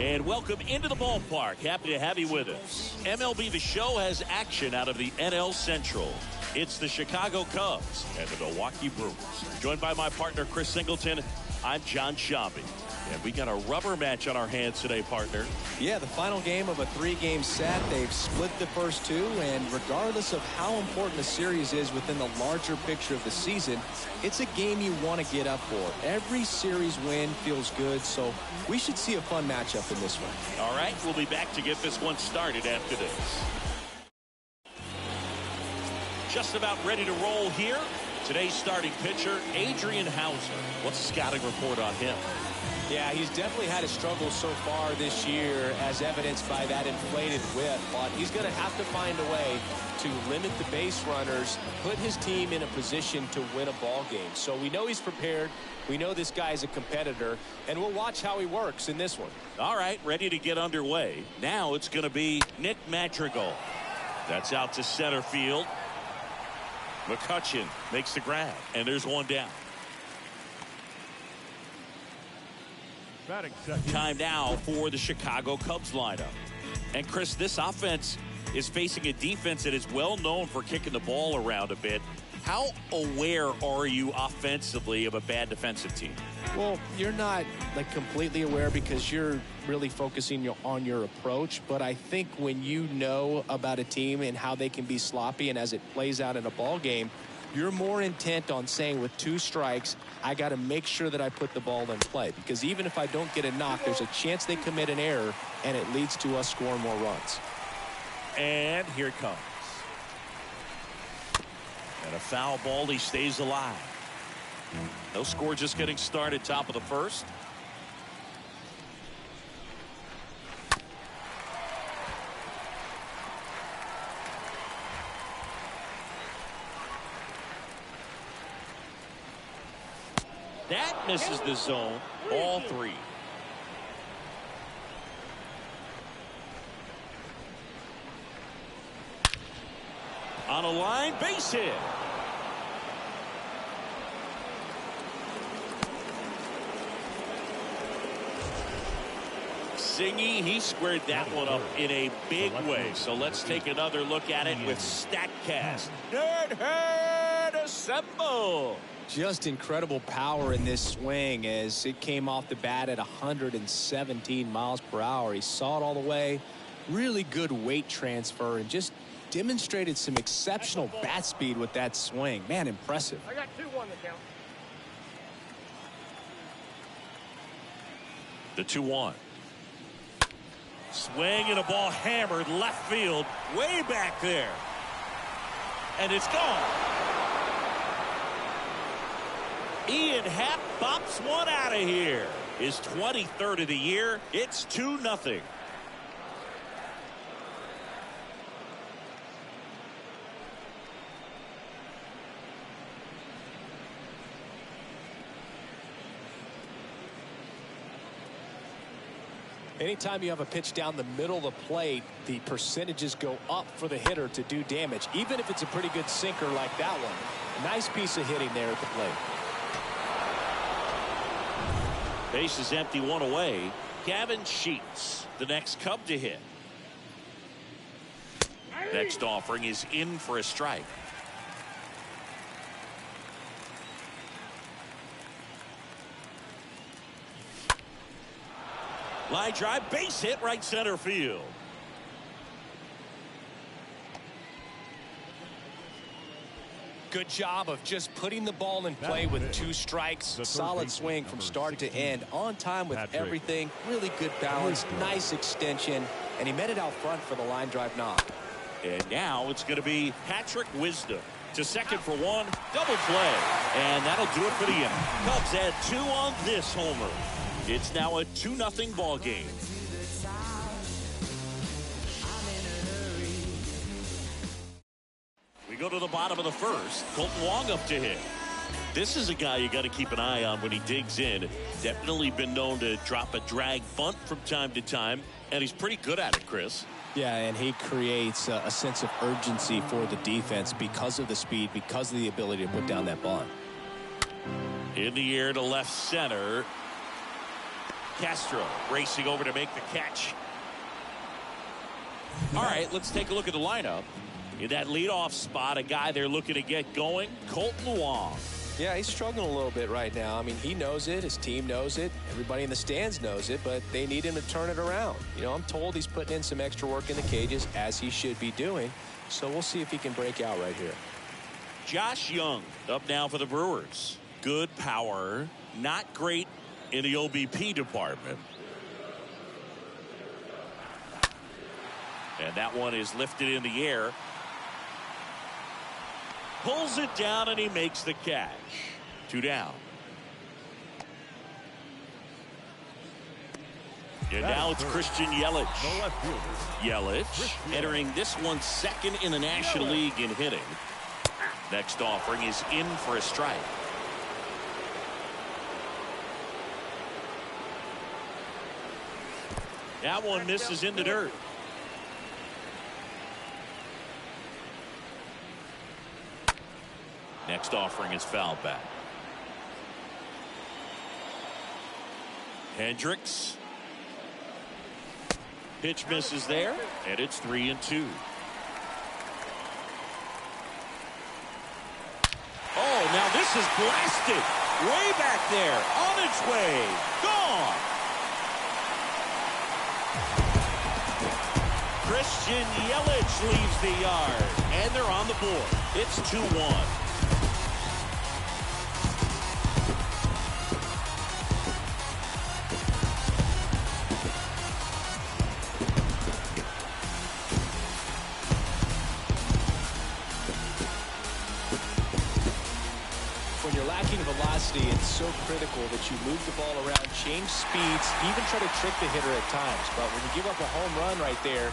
And welcome into the ballpark. Happy to have you with us. MLB The Show has action out of the NL Central. It's the Chicago Cubs and the Milwaukee Brewers. Joined by my partner, Chris Singleton, I'm John Shambi. And we got a rubber match on our hands today, partner. Yeah, the final game of a 3-game set. They've split the first two, and regardless of how important the series is within the larger picture of the season, it's a game you want to get up for. Every series win feels good, so we should see a fun matchup in this one. All right, we'll be back to get this one started after this. Just about ready to roll here. Today's starting pitcher, Adrian Hauser. What's the scouting report on him? Yeah, he's definitely had a struggle so far this year, as evidenced by that inflated whip. But he's going to have to find a way to limit the base runners, put his team in a position to win a ball game. So we know he's prepared. We know this guy's a competitor, and we'll watch how he works in this one. All right, ready to get underway. Now it's going to be Nick Madrigal. That's out to center field. McCutchen makes the grab, and there's one down. Time now for the Chicago Cubs lineup. And Chris, this offense is facing a defense that is well known for kicking the ball around a bit. How aware are you offensively of a bad defensive team? Well, you're not like completely aware because you're really focusing on your approach. But I think when you know about a team and how they can be sloppy, and as it plays out in a ball game, you're more intent on saying with 2 strikes, I got to make sure that I put the ball in play. Because even if I don't get a knock, there's a chance they commit an error, and it leads to us scoring more runs. And here it comes. And a foul ball, he stays alive. No score, just getting started, top of the first. That misses the zone. All 3. On a line, base hit. Singy, he squared that one up in a big way. So let's take another look at it with StatCast. Nerd Herd assemble. Just incredible power in this swing as it came off the bat at 117 miles per hour. He saw it all the way. Really good weight transfer and just demonstrated some exceptional bat speed with that swing. Man, impressive. I got 2-1 to count. The 2-1. Swing and a ball hammered left field, way back there. And it's gone. Ian Happ bops one out of here. His 23rd of the year. It's 2-0. Anytime you have a pitch down the middle of the plate, the percentages go up for the hitter to do damage, even if it's a pretty good sinker like that one. Nice piece of hitting there at the plate. Base is empty, 1 away. Gavin Sheets, the next Cub to hit. Next offering is in for a strike. Line drive, base hit, right center field. Good job of just putting the ball in play with 2 strikes. Solid swing from start to end. On time with everything. Really good balance. Nice extension. And he met it out front for the line drive knock. And now it's going to be Patrick Wisdom to second for 1. Double play. And that'll do it for the inning. Cubs add 2 on this homer. It's now a 2-0 ball game. We go to the bottom of the first. Colton Wong up to hit. This is a guy you got to keep an eye on when he digs in. Definitely been known to drop a drag bunt from time to time, and he's pretty good at it, Chris. Yeah, and he creates a sense of urgency for the defense because of the speed, because of the ability to put down that bunt. In the air to left center. Castro racing over to make the catch. All right, let's take a look at the lineup. In that leadoff spot, a guy they're looking to get going, Colton Wong. Yeah, he's struggling a little bit right now. I mean, he knows it. His team knows it. Everybody in the stands knows it, but they need him to turn it around. You know, I'm told he's putting in some extra work in the cages, as he should be doing. So we'll see if he can break out right here. Josh Young up now for the Brewers. Good power, not great in the OBP department. And that one is lifted in the air. Pulls it down and he makes the catch. 2 down. And now it's Christian Yelich. Yelich entering this one second in the National League in hitting. Next offering is in for a strike. That one misses in the dirt. Next offering is fouled back. Hendricks. Pitch misses there, and it's 3-2. Oh, now this is blasted. Way back there, on its way, gone. Christian Yelich leaves the yard, and they're on the board. It's 2-1. When you're lacking velocity, it's so critical that you move the ball around, change speeds, even try to trick the hitter at times. But when you give up a home run right there,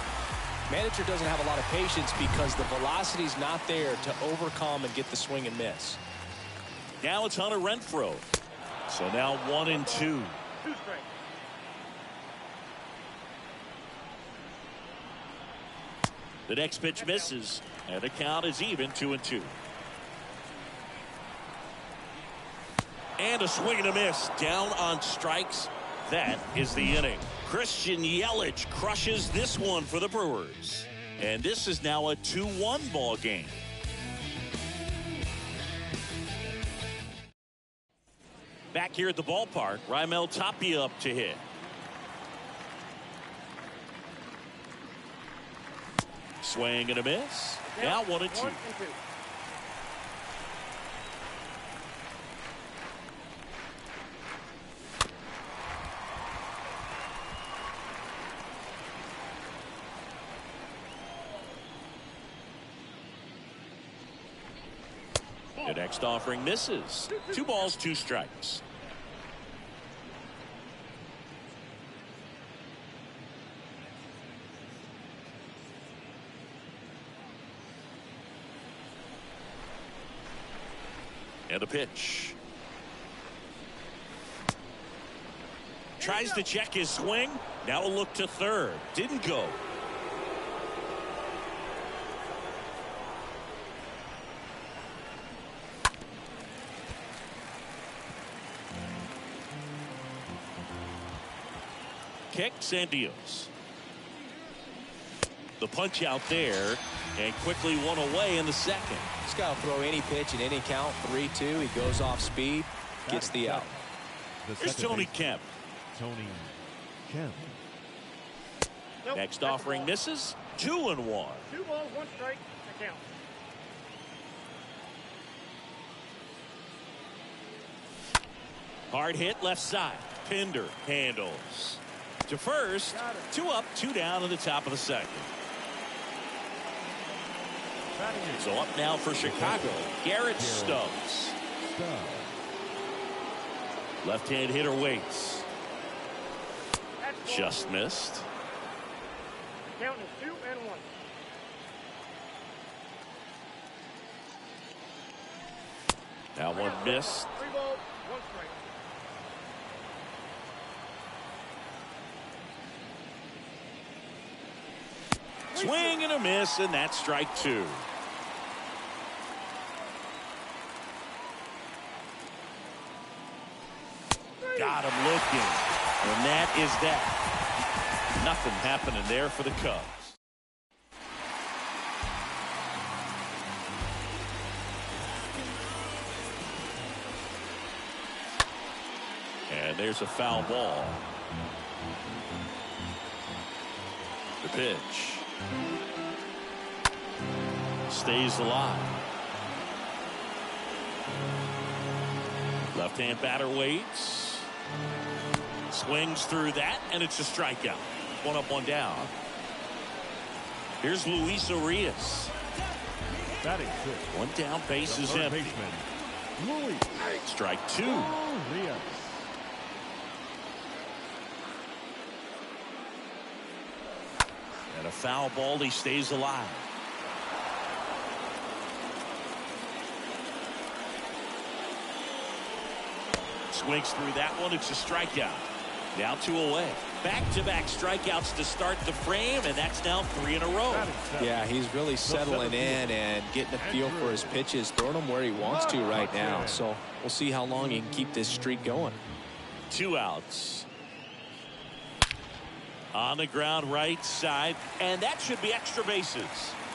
manager doesn't have a lot of patience because the velocity's not there to overcome and get the swing and miss. Now it's Hunter Renfroe. So now 1-2. The next pitch misses, and the count is even 2-2. And a swing and a miss down on strikes. That is the inning. Christian Yelich crushes this one for the Brewers. And this is now a 2-1 ball game. Back here at the ballpark, Raimel Tapia up to hit. Swing and a miss. Now 1-2. The next offering misses. 2 balls, 2 strikes. And a pitch. Tries to check his swing. Now a look to third. Didn't go. Kicks and deals. The punch out there, and quickly one away in the second. This guy will throw any pitch in any count. 3-2. He goes off speed, gets the out. Here's Tony Kemp. Tony Kemp. Next offering misses. 2-1. 2 balls, 1 strike. To count. Hard hit left side. Pinder handles to first. 2 up, 2 down in the top of the second. So up now for Chicago, Garrett Stubbs. Left-hand hitter waits. Just missed. Count is 2-1. That one missed. 3 balls, 1 strike. Swing and a miss, and that's strike 2. Got him looking. And that is that. Nothing happening there for the Cubs. And there's a foul ball. The pitch. Stays alive. Left-hand batter waits. Swings through that, and it's a strikeout. One up, one down. Here's Luis Urias. Batting fifth. One down, base is empty. Luis. Strike two. Urias. And a foul ball, he stays alive. Swings through that one, it's a strikeout. Now 2 away. Back-to-back strikeouts to start the frame, and that's now 3 in a row. Yeah, he's really settling in and getting a feel for his pitches, throwing them where he wants to right now. So we'll see how long he can keep this streak going. 2 outs. On the ground right side, and that should be extra bases.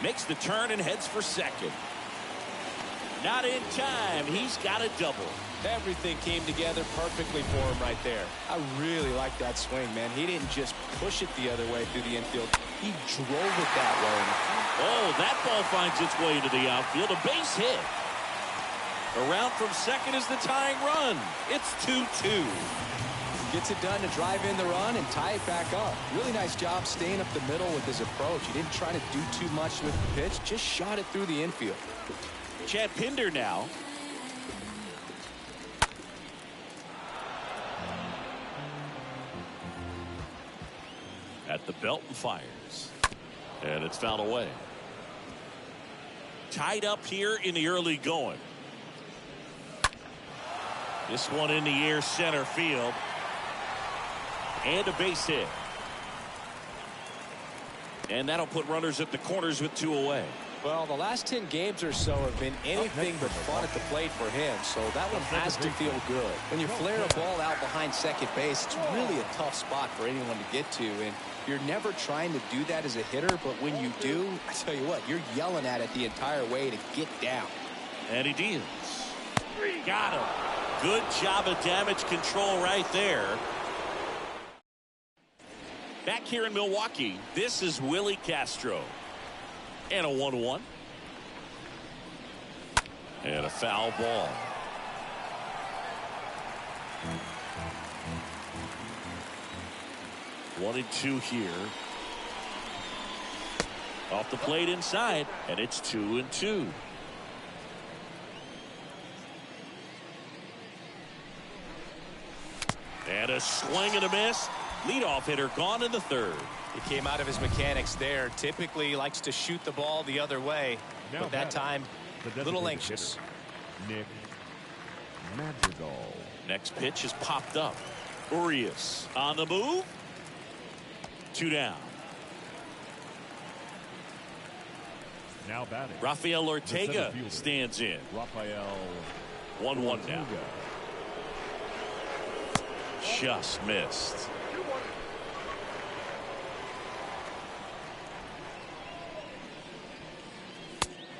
Makes the turn and heads for second. Not in time. He's got a double. Everything came together perfectly for him right there. I really like that swing, man. He didn't just push it the other way through the infield. He drove it that way. Oh, that ball finds its way to the outfield. A base hit. Around from second is the tying run. It's 2-2. Gets it done to drive in the run and tie it back up. Really nice job staying up the middle with his approach. He didn't try to do too much with the pitch. Just shot it through the infield. Chad Pinder now. At the belt and fires. And it's fouled away. Tied up here in the early going. This one in the air center field. And a base hit. And that'll put runners at the corners with 2 away. Well, the last 10 games or so have been anything but fun at the plate for him, so that one has to feel good. When you flare a ball out behind second base, it's really a tough spot for anyone to get to, and you're never trying to do that as a hitter, but when you do, I tell you what, you're yelling at it the entire way to get down. And he deals. Got him. Good job of damage control right there. Back here in Milwaukee, this is Willie Castro. And a 1-1. And a foul ball. One and 2 here. Off the plate inside, and it's 2-2. And a swing and a miss. Leadoff hitter gone in the third. He came out of his mechanics there. Typically he likes to shoot the ball the other way, but that time a little anxious. Nick Madrigal. Next pitch is popped up. Urias on the move. 2 down. Now batting. Rafael Ortega stands in. Rafael 1-1 now. Just missed.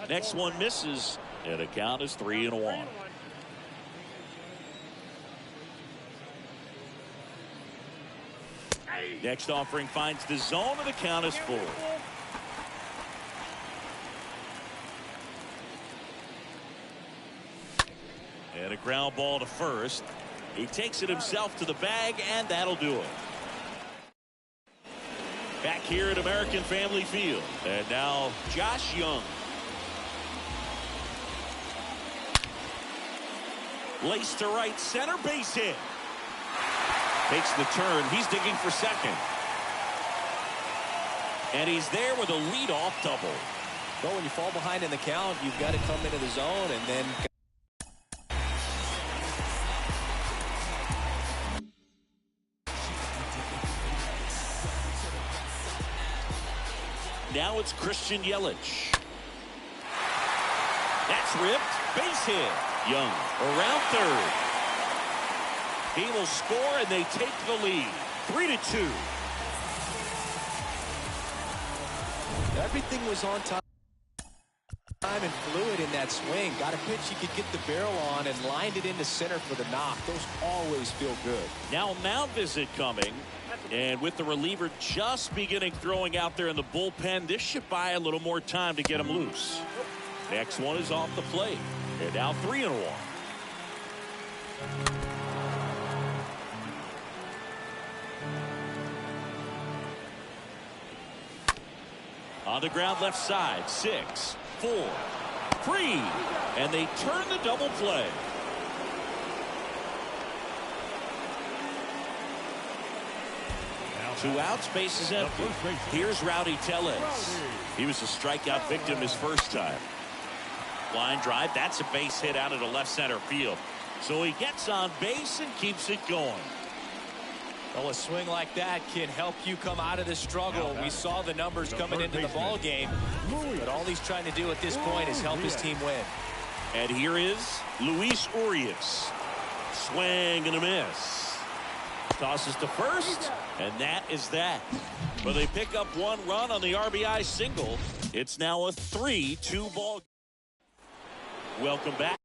Next one misses, and the count is 3-1. Next offering finds the zone, and the count is 4. And a ground ball to first. He takes it himself to the bag, and that'll do it. Back here at American Family Field, and now Josh Young. Lace to right center, base hit. Takes the turn. He's digging for second. And he's there with a leadoff double. Well, when you fall behind in the count, you've got to come into the zone and then. Now it's Christian Yelich. That's ripped. Base hit. Young around third. He will score, and they take the lead. 3-2. Everything was on time and fluid in that swing. Got a pitch he could get the barrel on and lined it into center for the knock. Those always feel good. Now mound visit coming. And with the reliever just beginning throwing out there in the bullpen, this should buy a little more time to get him loose. Next one is off the plate. And now 3-1. On the ground left side, 6, 4, 3, and they turn the double play. Two outs, base is empty. Here's Rowdy Tellez. He was a strikeout victim his first time. Line drive, that's a base hit out of the left center field. So he gets on base and keeps it going. Well, a swing like that can help you come out of the struggle. We saw the numbers coming into the ball game, but all he's trying to do at this point is help his team win. And here is Luis Urias. Swing and a miss. Tosses to first, and that is that. But they pick up one run on the RBI single. It's now a 3-2 ball. Welcome back.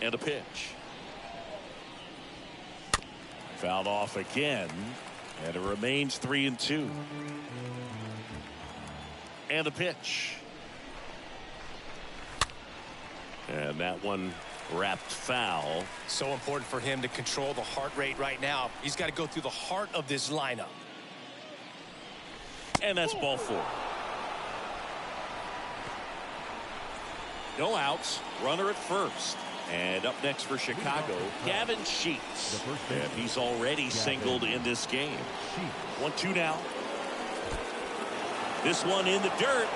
And a pitch. Fouled off again. And it remains 3-2. And a pitch. And that one wrapped foul. So important for him to control the heart rate right now. He's got to go through the heart of this lineup. And that's ball 4. No outs. Runner at first. And up next for Chicago, Gavin Sheets. And he's already singled in this game. 1-2 now. This one in the dirt.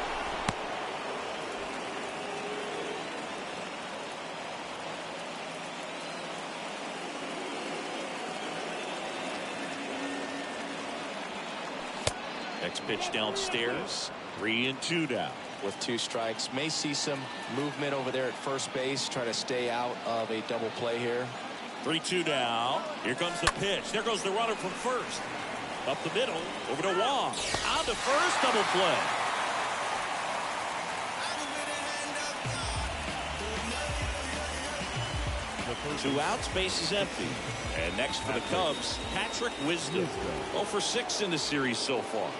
Next pitch downstairs. 3-2 now. With 2 strikes, may see some movement over there at first base, try to stay out of a double play here. 3-2 now. Here comes the pitch. There goes the runner from first. Up the middle, over to Wong. On to first, double play. Two outs, base is empty. And next for the Cubs, Patrick Wisdom. 0 for 6 in the series so far.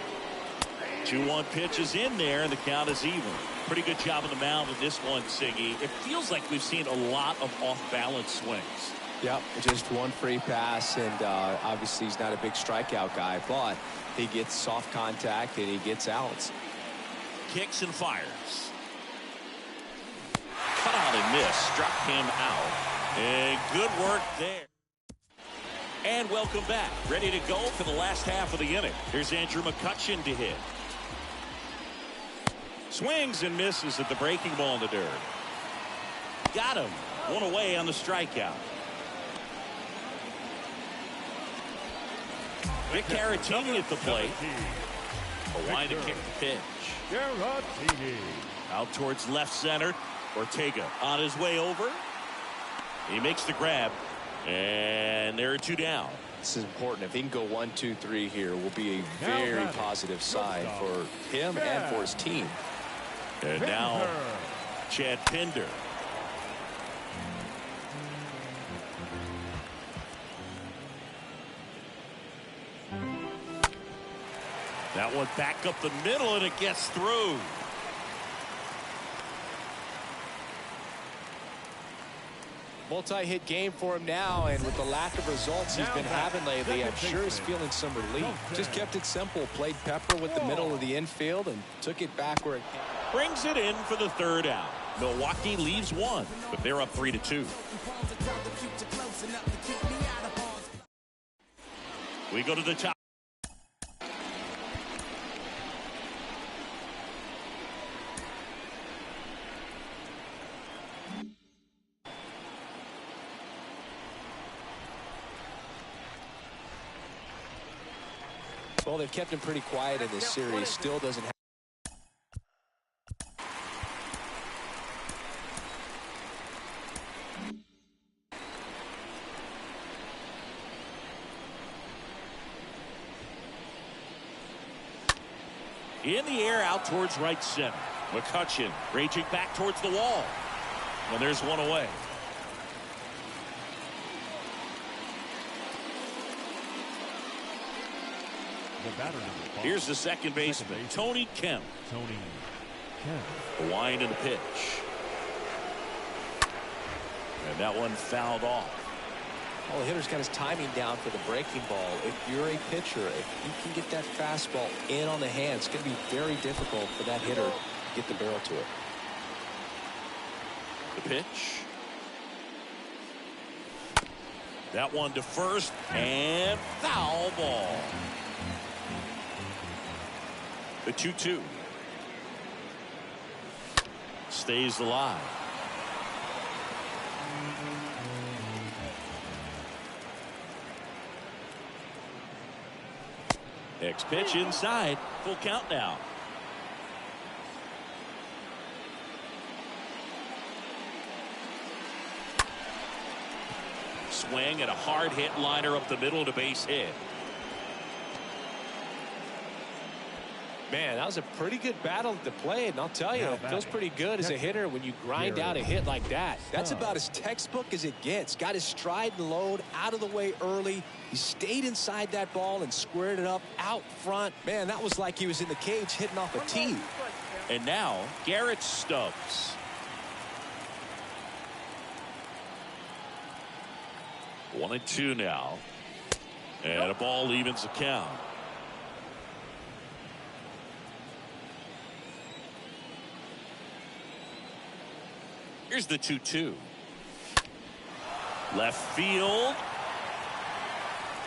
2-1 pitch is in there, and the count is even. Pretty good job on the mound with this one, Siggy. It feels like we've seen a lot of off-balance swings. Yep, just one free pass, and obviously he's not a big strikeout guy, but he gets soft contact and he gets outs. Kicks and fires. Cut out and miss. Struck him out. And good work there. And welcome back. Ready to go for the last half of the inning. Here's Andrew McCutchen to hit. Swings and misses at the breaking ball in the dirt. Got him. One away on the strikeout. Vic Caratini at the plate. A wind to kick the pitch. Out towards left center. Ortega on his way over. He makes the grab. And there are 2 down. This is important. If he can go 1, 2, 3 here, will be a very positive sign for him and for his team. And now Chad Pinder. That one back up the middle, and it gets through. Multi-hit game for him now, and with the lack of results he's been having lately, I'm sure he's feeling some relief. Just kept it simple, played pepper with the middle of the infield, and took it back where it came. Brings it in for the 3rd out. Milwaukee leaves 1, but they're up 3-2. We go to the top. Well, they've kept him pretty quiet in this series. Still doesn't have. In the air out towards right center. McCutchen raging back towards the wall. And there's one away. The batter number 5. Here's the second baseman, Tony Kemp. Tony Kemp. The wind and the pitch. And that one fouled off. Well, the hitter's got his timing down for the breaking ball. If you're a pitcher, if you can get that fastball in on the hand, it's going to be very difficult for that hitter to get the barrel to it. The pitch. That one to first, and foul ball. The 2-2. Stays alive. Next pitch inside. Full count now. Swing and a hard hit liner up the middle to base hit. Man, that was a pretty good battle to play, and I'll tell you, it feels pretty good as a hitter when you grind out a hit like that. That's about as textbook as it gets. Got his stride and load out of the way early. He stayed inside that ball and squared it up out front. Man, that was like he was in the cage hitting off a tee. And now, Garrett Stubbs. 1-2 now. And a ball evens the count. Here's the 2-2. Left field.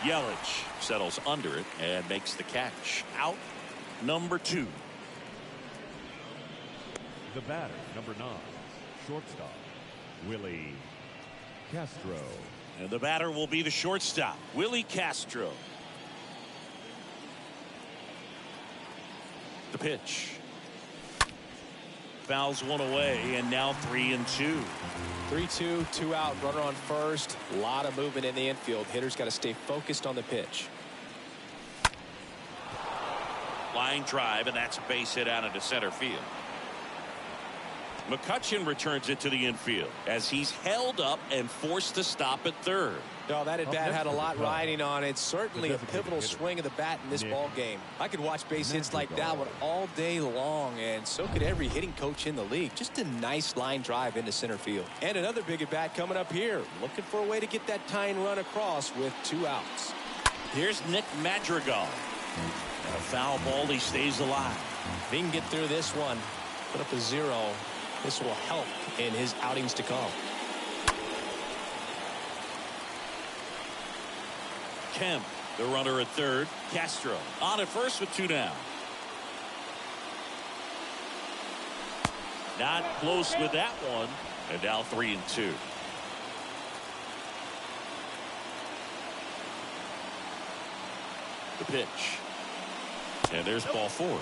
Yelich settles under it and makes the catch. Out number 2. The batter, number 9, shortstop, Willie Castro. And the batter will be the shortstop, Willie Castro. The pitch. Fouls one away, and now 3-2. 3-2, 2 out, runner on first. A lot of movement in the infield. Hitter's got to stay focused on the pitch. Line drive, and that's a base hit out into center field. McCutchen returns it to the infield as he's held up and forced to stop at third. No, that at bat had a lot riding on it. Certainly a pivotal swing of the bat in this ball game. I could watch base hits like that one all day long, and so could every hitting coach in the league. Just a nice line drive into center field. And another big at bat coming up here. Looking for a way to get that tying run across with 2 outs. Here's Nick Madrigal. And a foul ball, he stays alive. If he can get through this one, put up a 0. This will help in his outings to come. Kemp, the runner at third. Castro on at first with 2 down. Not close with that one. And now 3-2. The pitch. And there's ball 4.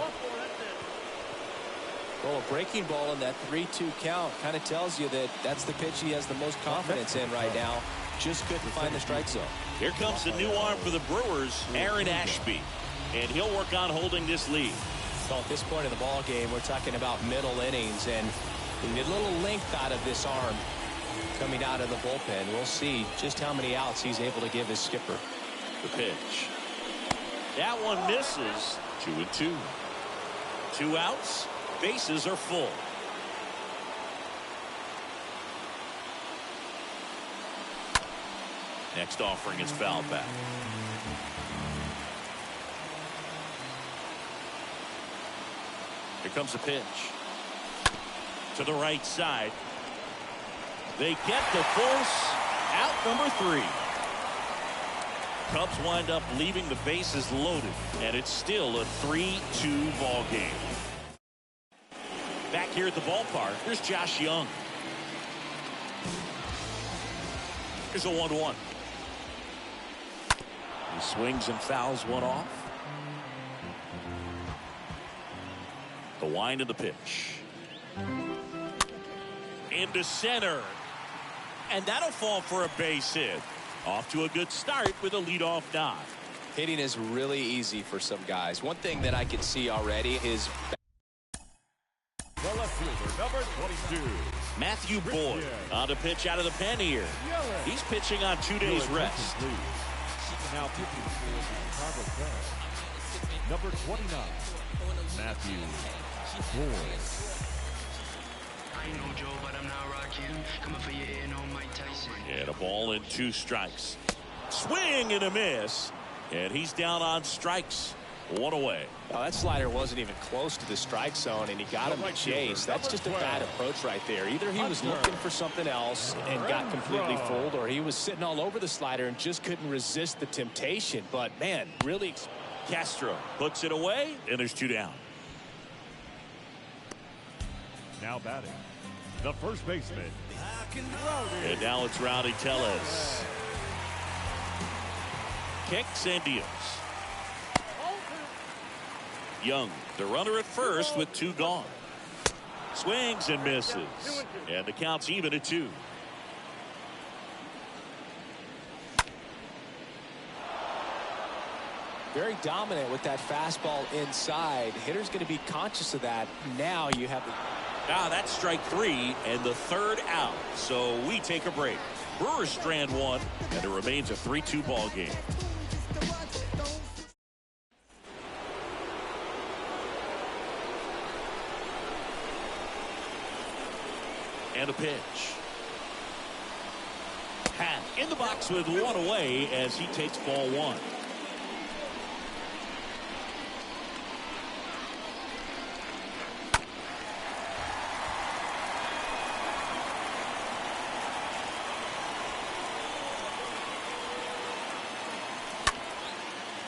Well, a breaking ball in that 3-2 count kind of tells you that that's the pitch he has the most confidence in right now. Just couldn't find the strike zone. Here comes the new arm for the Brewers, Aaron Ashby. And he'll work on holding this lead. So at this point in the ball game, we're talking about middle innings, and we need a little length out of this arm coming out of the bullpen. We'll see just how many outs he's able to give his skipper. The pitch. That one misses. 2-2. 2 outs. Bases are full. Next offering is foul back. Here comes the pitch. To the right side. They get the force. Out number 3. Cubs wind up leaving the bases loaded, and it's still a 3-2 ball game. Back here at the ballpark, here's Josh Young. Here's a 1-1. He swings and fouls one off. The wind of the pitch. Into center. And that'll fall for a base hit. Off to a good start with a leadoff knock. Hitting is really easy for some guys. One thing that I can see already is The left fielder, number 22. Matthew Boyd on to pitch out of the pen here. He's pitching on 2 days rest. Now pitching for the Chicago Cubs. Number 29, Matthew Boyd. I ain't no Joe, but I'm not rocking. Coming for your ear, no Mike Tyson. And a ball and 2 strikes. Swing and a miss. And he's down on strikes. 1 away. Well, that slider wasn't even close to the strike zone, and he got him to chase. That's just a bad approach right there. Either he was looking for something else and got completely fooled, or he was sitting all over the slider and just couldn't resist the temptation. But, man, really. Castro puts it away, and there's 2 down. Now batting, the first baseman. And now it's Rowdy Tellez. Kicks and deals. Young, the runner at first with 2 gone. Swings and misses. And the count's even at 2. Very dominant with that fastball inside. Hitter's going to be conscious of that. Now you have the... Now that's strike 3 and the 3rd out. So we take a break. Brewers strand 1, and it remains a 3-2 ball game. And a pitch. Hat in the box with 1 away as he takes ball 1.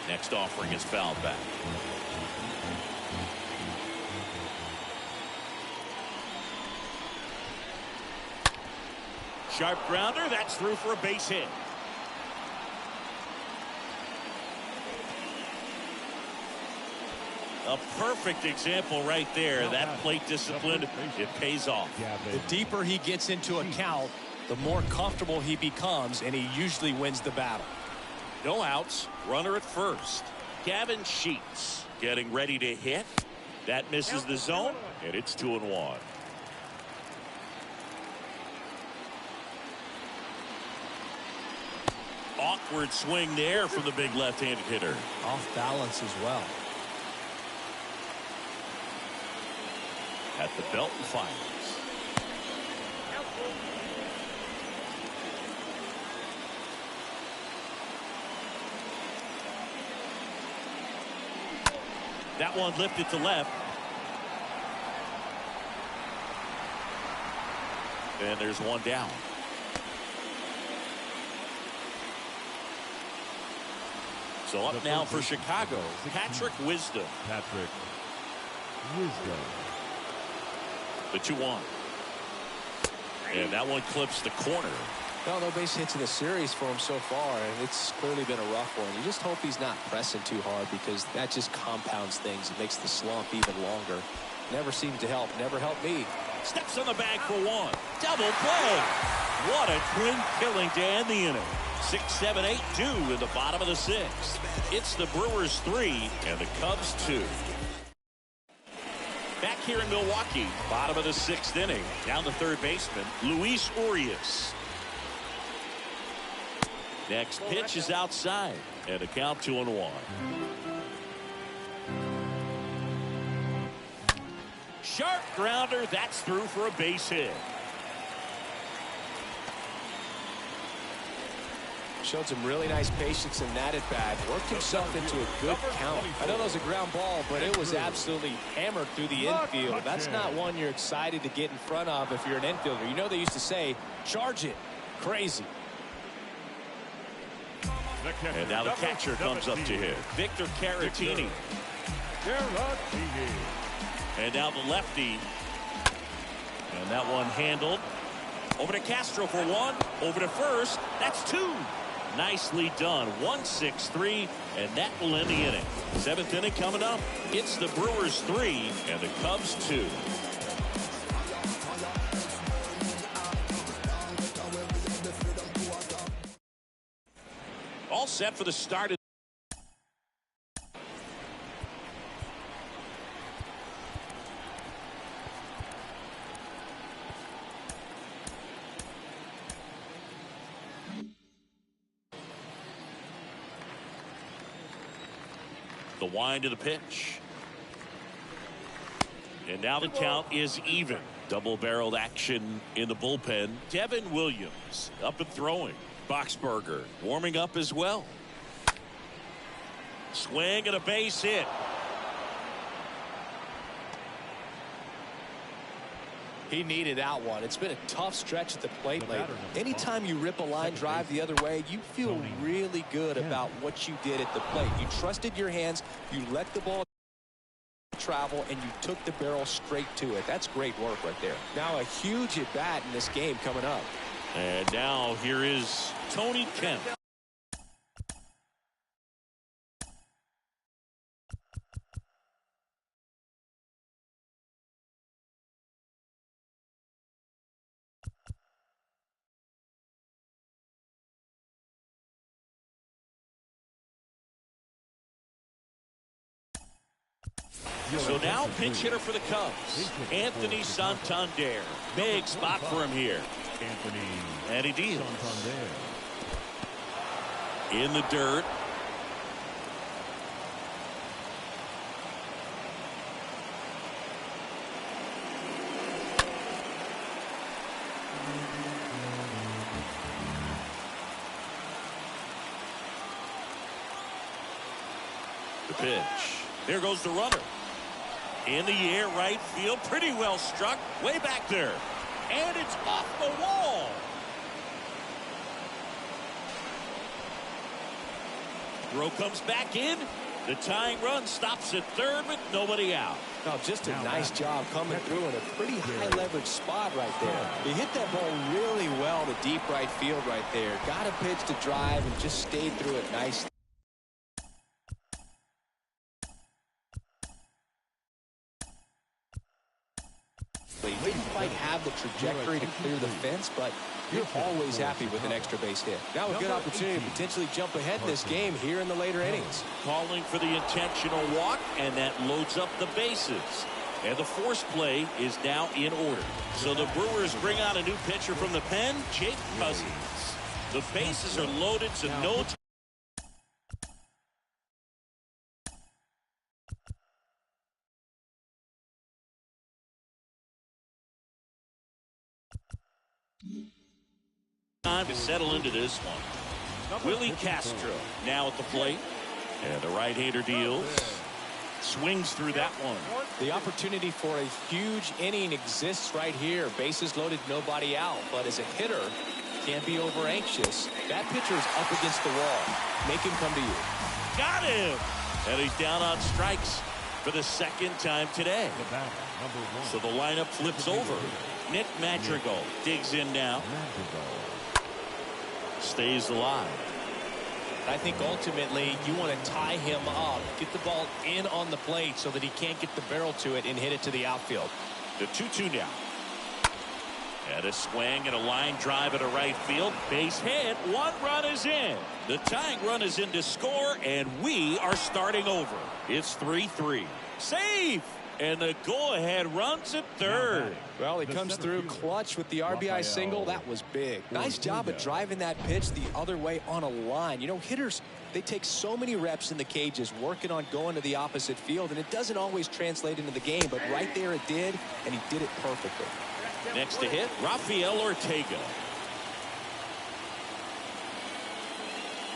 Next offering is fouled back. Sharp grounder, that's through for a base hit. A perfect example right there. That plate discipline, it pays off. The deeper he gets into a count, the more comfortable he becomes, and he usually wins the battle. No outs, runner at first. Gavin Sheets getting ready to hit. That misses the zone, and it's 2-1. Awkward swing there from the big left-handed hitter. Off balance as well. At the belt and fires. That one lifted to left. And there's 1 down. So up now for Chicago, Patrick Wisdom. Patrick Wisdom. The 2-1. And that one clips the corner. Well, no base hits in the series for him so far, and it's clearly been a rough one. You just hope he's not pressing too hard, because that just compounds things. It makes the slump even longer. Never seems to help. Never helped me. Steps on the bag for 1. Double play. What a twin killing to end the inning. 6, 7, 8, 2 in the bottom of the 6th. It's the Brewers 3 and the Cubs 2. Back here in Milwaukee, bottom of the 6th inning. Down the third baseman, Luis Urias. Next pitch is outside, and a count 2-1. Sharp grounder, that's through for a base hit. Showed some really nice patience in that at bat. Worked himself into a good count. I know that was a ground ball, but it was absolutely hammered through the infield. That's not one you're excited to get in front of if you're an infielder. You know they used to say, charge it. Crazy. And now the catcher comes up to hit. Victor Caratini. And now the lefty. And that one handled. Over to Castro for 1. Over to first. That's 2. Nicely done. 1-6-3, and that will end the inning. 7th inning coming up. It's the Brewers 3 and the Cubs 2. All set for the start of the wind of the pitch. And now the count is even. Double-barreled action in the bullpen. Devin Williams up and throwing. Boxberger warming up as well. Swing and a base hit. He needed that one. It's been a tough stretch at the plate lately. Anytime you rip a line drive the other way, you feel really good about what you did at the plate. You trusted your hands, you let the ball travel, and you took the barrel straight to it. That's great work right there. Now a huge at bat in this game coming up. And now here is Tony Kemp. So now pinch hitter for the Cubs, Anthony Santander. Big spot for him here. And he deals. In the dirt. The pitch. There goes the runner. In the air, right field, pretty well struck, way back there. And it's off the wall. Throw comes back in. The tying run stops at third with nobody out. Oh, just a nice job coming through in a pretty high leverage spot right there. He hit that ball really well to deep right field right there. Got a pitch to drive and just stayed through it nicely. Didn't quite have the trajectory to clear the fence, but you're always happy with an extra base hit. Now a good opportunity to potentially jump ahead in this game here in the later innings. Calling for the intentional walk, and that loads up the bases. And the force play is now in order. So the Brewers bring out a new pitcher from the pen, Jake Cousins. The bases are loaded, so no time to settle into this one. Willie Castro now at the plate. And the right-hander deals. Swings through that one. The opportunity for a huge inning exists right here. Bases loaded, nobody out. But as a hitter, can't be over anxious. That pitcher is up against the wall. Make him come to you. Got him. And he's down on strikes for the second time today. So the lineup flips over. Nick Madrigal digs in now. Stays alive. I think ultimately you want to tie him up, get the ball in on the plate so that he can't get the barrel to it and hit it to the outfield. The 2-2 now. And a swing and a line drive at a right field. Base hit. One run is in. The tying run is in to score, and we are starting over. It's 3-3. Save! And the go-ahead runs at third. Well, he comes through clutch with the RBI single. That was big. Nice job of driving that pitch the other way on a line. You know, hitters, they take so many reps in the cages working on going to the opposite field, and it doesn't always translate into the game, but right there it did, and he did it perfectly. Next to hit, Rafael Ortega.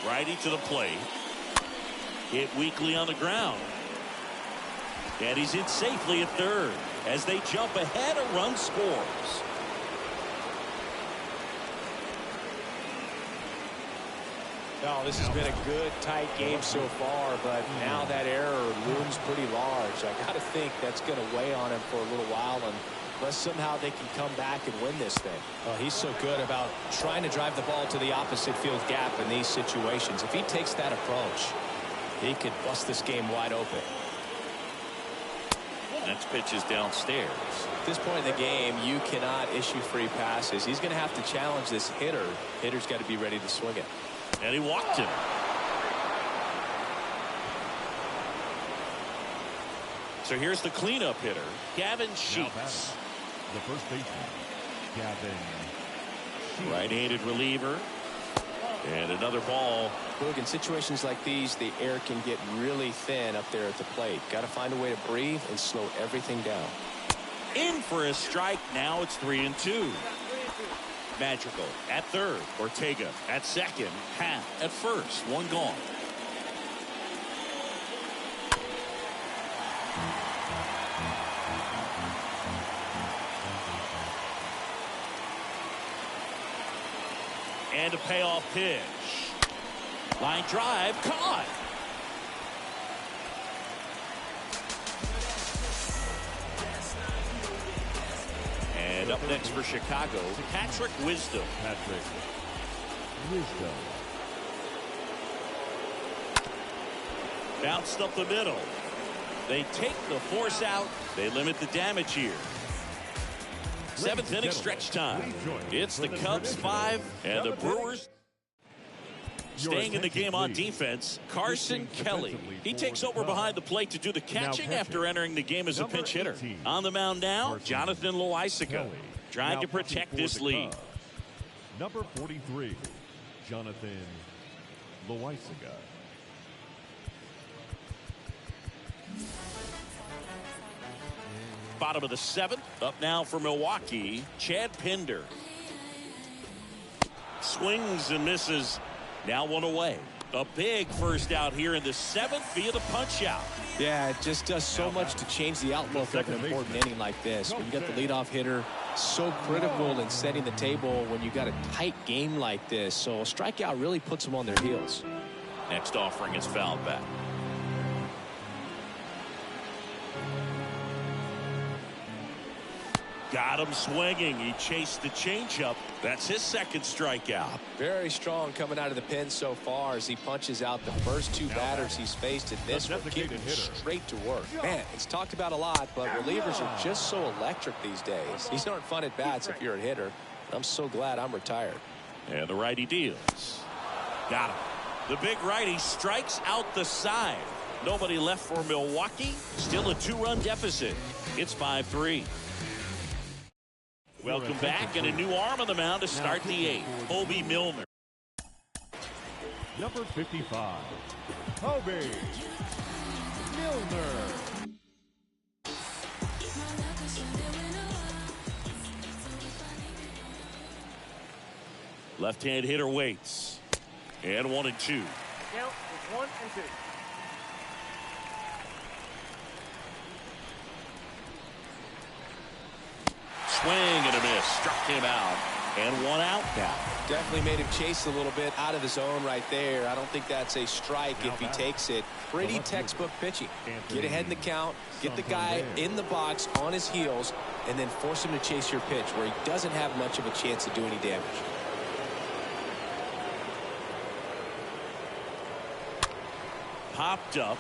Righty to the plate. Hit weakly on the ground. And he's in safely at third. As they jump ahead, a run scores. No, this has been a good, tight game so far, but now that error looms pretty large. I got to think that's going to weigh on him for a little while, and But somehow they can come back and win this thing. Oh, he's so good about trying to drive the ball to the opposite field gap in these situations. If he takes that approach, he could bust this game wide open. Next pitch is downstairs. At this point in the game, you cannot issue free passes. He's going to have to challenge this hitter. Hitter's got to be ready to swing it. And he walked him. So here's the cleanup hitter, Gavin Sheets. The first baseman, Gavin Sheets. Right-handed reliever. And another ball. Look, in situations like these, the air can get really thin up there at the plate. Got to find a way to breathe and slow everything down. In for a strike. Now it's 3-2. Magical at third. Ortega at second. Half at first. One gone. And a payoff pitch. Line drive caught. And up next for Chicago, Patrick Wisdom. Patrick Wisdom. Bounced up the middle. They take the force out. They limit the damage here. Seventh inning stretch time. It's the Cubs 5 and the Brewers. Staying in the game on defense, Carson Kelly. He takes over behind the plate to do the catching after entering the game as a pinch hitter. On the mound now, Jonathan Loaisiga, trying to protect this lead. Number 43, Jonathan Loaisiga. Bottom of the seventh. Up now for Milwaukee, Chad Pinder. Swings and misses. Now one away. A big first out here in the seventh via the punch out. Yeah, it just does so much to change the outlook of an important inning like this. When you got the leadoff hitter, so critical in setting the table when you got a tight game like this. So a strikeout really puts them on their heels. Next offering is fouled back. Got him swinging. He chased the changeup. That's his second strikeout. Very strong coming out of the pen so far as he punches out the first two batters he's faced in this one, getting straight to work. Man, it's talked about a lot, but relievers are just so electric these days. These aren't fun at bats if you're a hitter. I'm so glad I'm retired. And the righty deals. Got him. The big righty strikes out the side. Nobody left for Milwaukee. Still a two-run deficit. It's 5-3. Welcome back, and a new arm on the mound to start the eighth. Obi Milner. Number 55, Obi Milner. Left-hand hitter waits. And 1-2. Count is 1-2. Swing and a miss. Struck him out. And one out now. Definitely made him chase a little bit out of the zone right there. I don't think that's a strike if he takes it. Pretty textbook pitching. Get ahead in the count, get the guy in the box on his heels, and then force him to chase your pitch where he doesn't have much of a chance to do any damage. Popped up.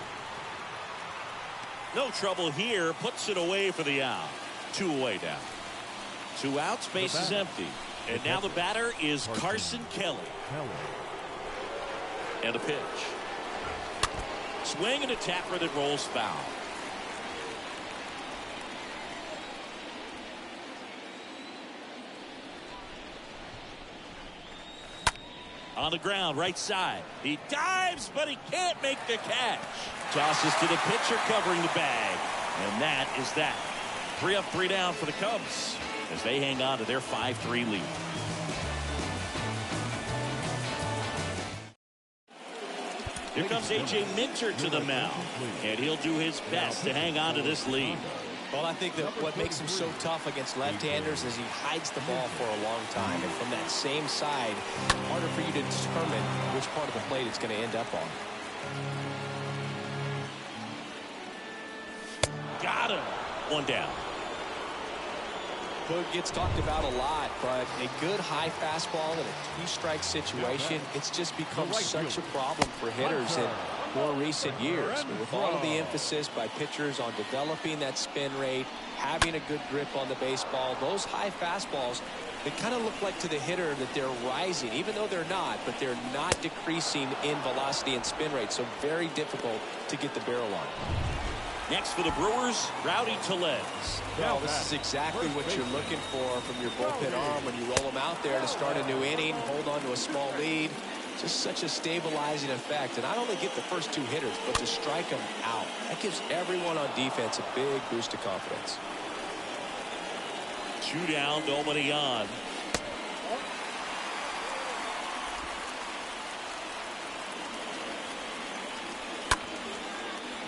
No trouble here. Puts it away for the out. Two away now. Two outs, base is empty. And now the batter is Carson Kelly. And a pitch. Swing and a tapper that rolls foul. On the ground, right side. He dives, but he can't make the catch. Tosses to the pitcher covering the bag. And that is that. 3 up, 3 down for the Cubs as they hang on to their 5-3 lead. Here comes A.J. Minter to the mound, and he'll do his best to hang on to this lead. Well, I think that what makes him so tough against left-handers is he hides the ball for a long time. And from that same side, harder for you to determine which part of the plate it's going to end up on. Got him. One down. Boog gets talked about a lot, but a good high fastball in a 2-strike situation, it's just become such a problem for hitters in more recent years. With all of the emphasis by pitchers on developing that spin rate, having a good grip on the baseball, those high fastballs, they kind of look like to the hitter that they're rising, even though they're not, but they're not decreasing in velocity and spin rate, so very difficult to get the barrel on. Next for the Brewers, Rowdy Tellez. Well, this is exactly what you're looking for from your bullpen arm when you roll them out there to start a new inning, hold on to a small lead. Just such a stabilizing effect. And not only get the first 2 hitters, but to strike them out. That gives everyone on defense a big boost of confidence. 2 down, nobody on.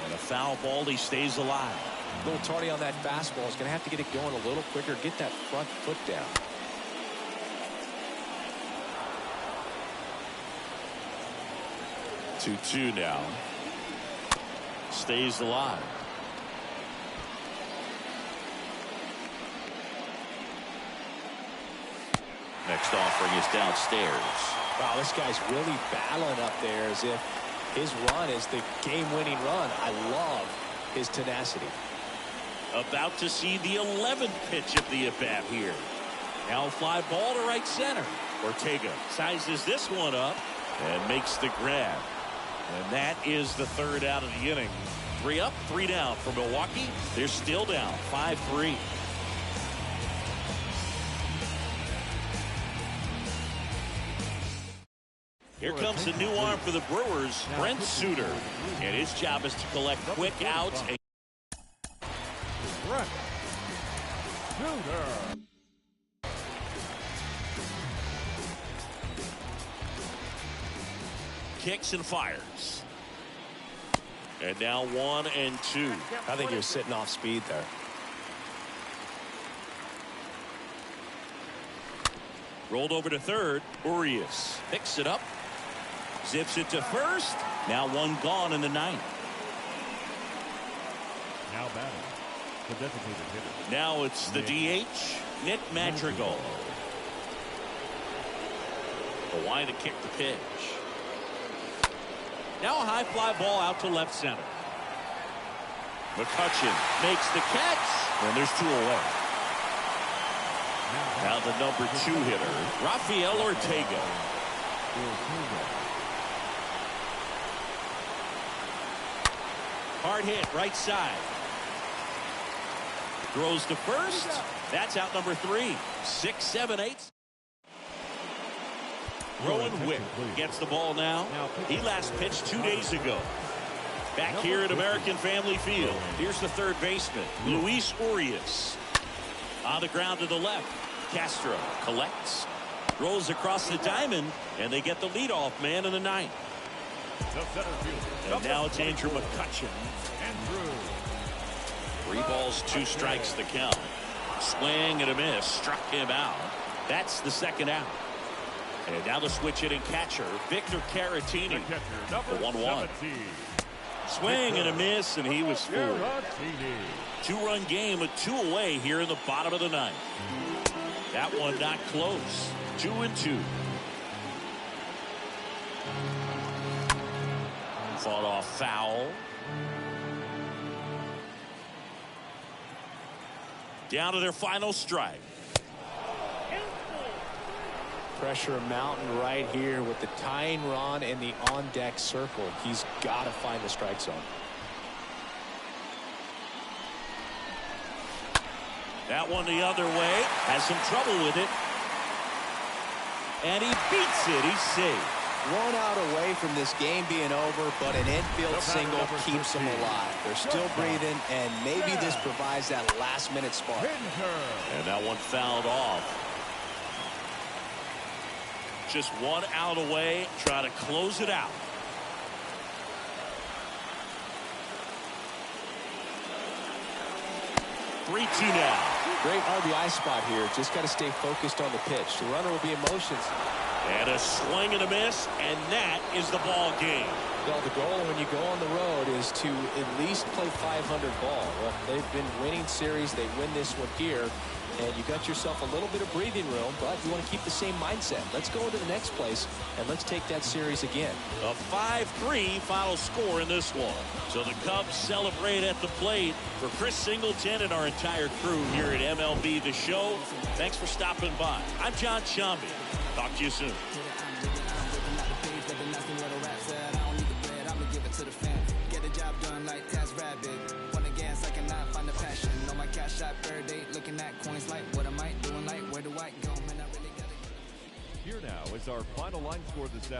And a foul ball, he stays alive. A little tardy on that fastball. Is going to have to get it going a little quicker. Get that front foot down. Two now. Stays alive. Next offering is downstairs. Wow, this guy's really battling up there as if his run is the game-winning run. I love his tenacity. About to see the 11th pitch of the at-bat here. Now fly ball to right center. Ortega sizes this one up and makes the grab. And that is the 3rd out of the inning. 3 up, 3 down for Milwaukee. They're still down 5-3. Here comes the new arm for the Brewers, Brent Suter. And his job is to collect quick outs. Brent Suter. Kicks and fires. And now 1-2. I think he was sitting off speed there. Rolled over to third. Urias picks it up. Zips it to first. Now 1 gone in the 9th. Now batting, the designated hitter. Now it's the DH, Nick Madrigal. Hawaii to kick the pitch. Now a high fly ball out to left center. McCutchen makes the catch, and there's 2 away. Now the number 2 hitter, Rafael Ortega. Hard hit, right side. Throws to first. That's out number 3. 6, 7, 8. Rowan Wick gets the ball now. He last pitched 2 days ago. Back here at American Family Field. Here's the third baseman, Luis Urias. On the ground to the left. Castro collects. Rolls across the diamond. And they get the leadoff man in the 9th. And now it's Andrew McCutchen. 3 balls, 2 strikes the count. Swing and a miss. Struck him out. That's the 2nd out. And now the switch hitting catcher, Victor Caratini. The 1-1. Swing and a miss, and he was fooled. 2-run game with 2 away here in the bottom of the 9th. That one not close. 2-2. Fought off foul. Down to their final strike. Pressure mountain right here with the tying run in the on-deck circle. He's got to find the strike zone. That one the other way. Has some trouble with it. And he beats it. He's safe. 1 out away from this game being over, but an infield single keeps them alive. They're still breathing, and maybe this provides that last-minute spark. And that one fouled off. Just 1 out away, try to close it out. Three, 2 now. Great RBI spot here. Just got to stay focused on the pitch. The runner will be in motion. And a swing and a miss, and that is the ball game. Well, the goal when you go on the road is to at least play 500 ball. Well, they've been winning series. They win this one here. and you got yourself a little bit of breathing room, but you want to keep the same mindset. Let's go into the next place, and let's take that series again. A 5-3 final score in this one. So the Cubs celebrate at the plate. For Chris Singleton and our entire crew here at MLB The Show, thanks for stopping by. I'm John Shambi. Talk to you soon. Get the job done like Taz Rabbit. Fun again, so I cannot find the passion. On my cash shop, third date, looking at coins like, what am I doing? Like, where do I go? Man, I really gotta go. Here now is our final line score this afternoon.